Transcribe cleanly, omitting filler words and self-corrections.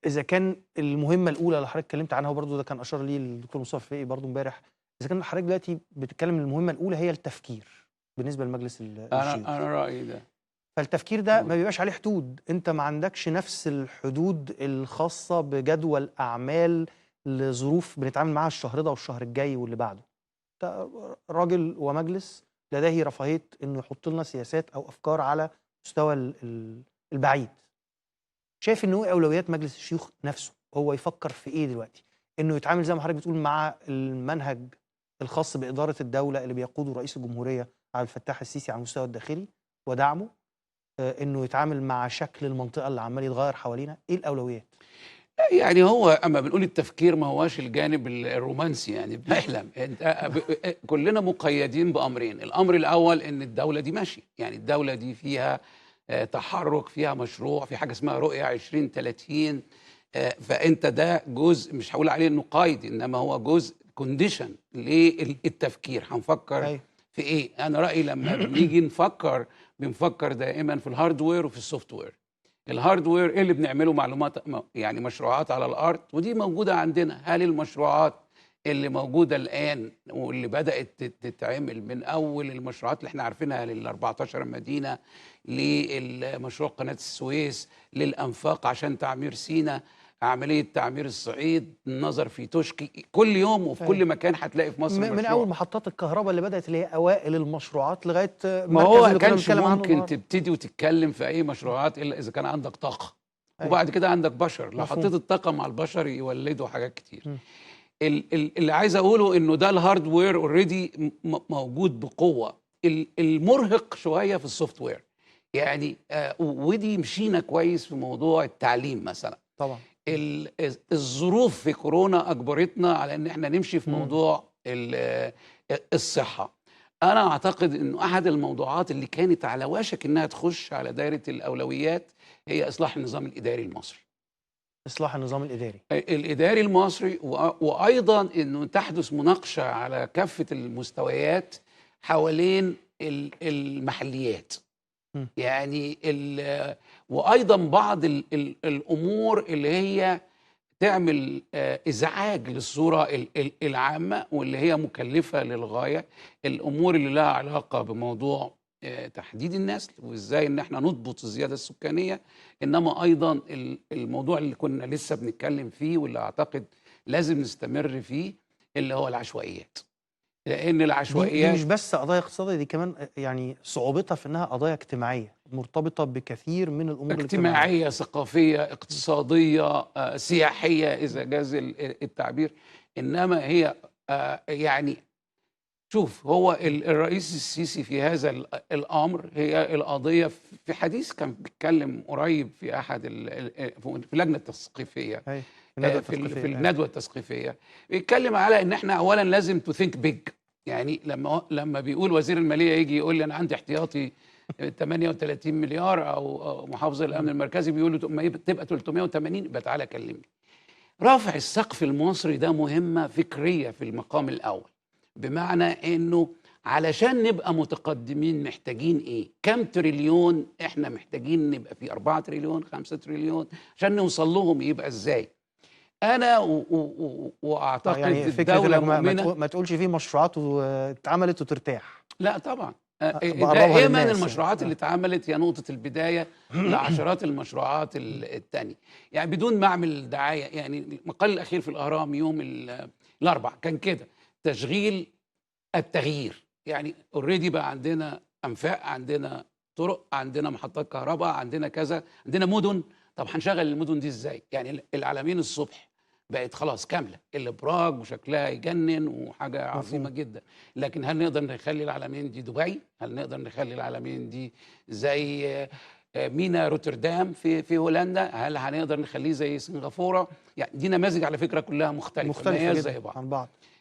إذا كان المهمة الأولى اللي حضرتك اتكلمت عنها وبرضه ده كان أشار ليه الدكتور مصطفى فقي برضه امبارح، إذا كان حضرتك دلوقتي بتتكلم المهمة الأولى هي التفكير بالنسبة لمجلس الشيوخ، أنا رأيي ده. فالتفكير ده ما بيبقاش عليه حدود، أنت ما عندكش نفس الحدود الخاصة بجدول أعمال لظروف بنتعامل معاها الشهر ده والشهر الجاي واللي بعده. أنت راجل ومجلس لديه رفاهية إنه يحط لنا سياسات أو أفكار على مستوى البعيد. شايف إنه إيه أولويات مجلس الشيوخ نفسه؟ هو يفكر في إيه دلوقتي؟ إنه يتعامل زي ما حضرتك بتقول مع المنهج الخاص بإدارة الدولة اللي بيقوده رئيس الجمهورية عبد الفتاح السيسي على المستوى الداخلي ودعمه، إنه يتعامل مع شكل المنطقة اللي عمال يتغير حوالينا، إيه الأولويات؟ يعني هو أما بنقول التفكير ما هواش الجانب الرومانسي، يعني بنحلم انت كلنا مقيدين بأمرين. الأمر الأول إن الدولة دي ماشي، يعني الدولة دي فيها تحرك، فيها مشروع، في حاجة اسمها رؤية 2030. فأنت ده جزء مش هقول عليه إنه قايد، إنما هو جزء كونديشن للتفكير. هنفكر أيوه. في إيه؟ أنا رأيي لما بنيجي نفكر بنفكر دائما في الهاردوير وفي السوفت وير. الهاردوير ايه اللي بنعمله؟ معلومات، يعني مشروعات على الارض، ودي موجوده عندنا. هل المشروعات اللي موجوده الان واللي بدات تتعمل من اول المشروعات اللي احنا عارفينها لل 14 مدينه، للمشروع قناه السويس، للانفاق عشان تعمير سيناء، عمليه تعمير الصعيد، النظر في توشكي، كل يوم وفي أيوه. كل مكان هتلاقي في مصر من أول مشروع. محطات الكهرباء اللي بدأت اللي هي أوائل المشروعات لغاية ما المركز هو اللي كنا كانش بنتكلم عنه ممكن النهارده. تبتدي وتتكلم في اي مشروعات الا اذا كان عندك طاقه، أيوه. وبعد كده عندك بشر. لو مفهوم. حطيت الطاقه مع البشر يولدوا حاجات كتير. اللي عايز اقوله انه ده الهاردوير اوريدي موجود بقوه. المرهق شويه في السوفت وير، يعني ودي مشينا كويس في موضوع التعليم مثلا. طبعا. الظروف في كورونا اجبرتنا على ان احنا نمشي في إمم. موضوع الصحه. انا اعتقد انه احد الموضوعات اللي كانت على وشك انها تخش على دائره الاولويات هي اصلاح النظام الاداري المصري. إصلاح النظام الإداري. الاداري المصري، وايضا انه تحدث مناقشه على كافه المستويات حوالين المحليات. إمم. يعني وايضا بعض الامور اللي هي تعمل ازعاج للصوره العامه واللي هي مكلفه للغايه. الامور اللي لها علاقه بموضوع تحديد النسل وازاي ان احنا نضبط الزياده السكانيه، انما ايضا الموضوع اللي كنا لسه بنتكلم فيه واللي اعتقد لازم نستمر فيه، اللي هو العشوائيات. لان دي مش العشوائيات بس قضايا اقتصادية، دي كمان يعني صعوبتها في إنها قضايا اجتماعية، مرتبطة بكثير من الأمور الاجتماعية. اجتماعيه، ثقافيه، اقتصاديه، سياحيه اذا جاز التعبير. انما هي يعني شوف، هو الرئيس السيسي في هذا الامر، هي القضيه في حديث كان بيتكلم قريب في احد في اللجنه التثقيفيه، أيوه. الندوة في التثقيفية. أيوه. الندوه التثقيفيه، بيتكلم على ان احنا اولا لازم تو ثينك بيج. يعني لما بيقول وزير الماليه يجي يقول لي انا عندي احتياطي 38 مليار او محافظ الامن إمم. المركزي بيقول له ما تبقى 380، يبقى تعالى كلمني. رفع السقف المصري ده مهمة فكرية في المقام الأول، بمعنى أنه علشان نبقى متقدمين محتاجين إيه؟ كم تريليون إحنا محتاجين نبقى في؟ 4 تريليون، 5 تريليون، عشان نوصل لهم يبقى إزاي؟ أنا وأعتقد يعني فكرة الدولة إنك مؤمنة. ما تقولش في مشروعات واتعملت وترتاح. لا طبعا، بقربها دائما للناس يعني. المشروعات اللي اتعملت هي نقطة البداية لعشرات المشروعات التانية. يعني بدون ما اعمل دعاية، يعني المقال الأخير في الأهرام يوم الأربع كان كده: تشغيل التغيير. يعني اوريدي بقى عندنا أنفاق، عندنا طرق، عندنا محطات كهرباء، عندنا كذا، عندنا مدن. طب هنشغل المدن دي ازاي؟ يعني العلمين الصبح بقت خلاص كامله، الابراج وشكلها يجنن وحاجه عظيمه مفهوم. جدا. لكن هل نقدر نخلي العلمين دي دبي؟ هل نقدر نخلي العلمين دي زي مينا روتردام في هولندا؟ هل هنقدر نخليه زي سنغافوره؟ يعني دي نماذج على فكره كلها مختلفه، ما مختلفة هي جدًا زي بعض. عن بعض.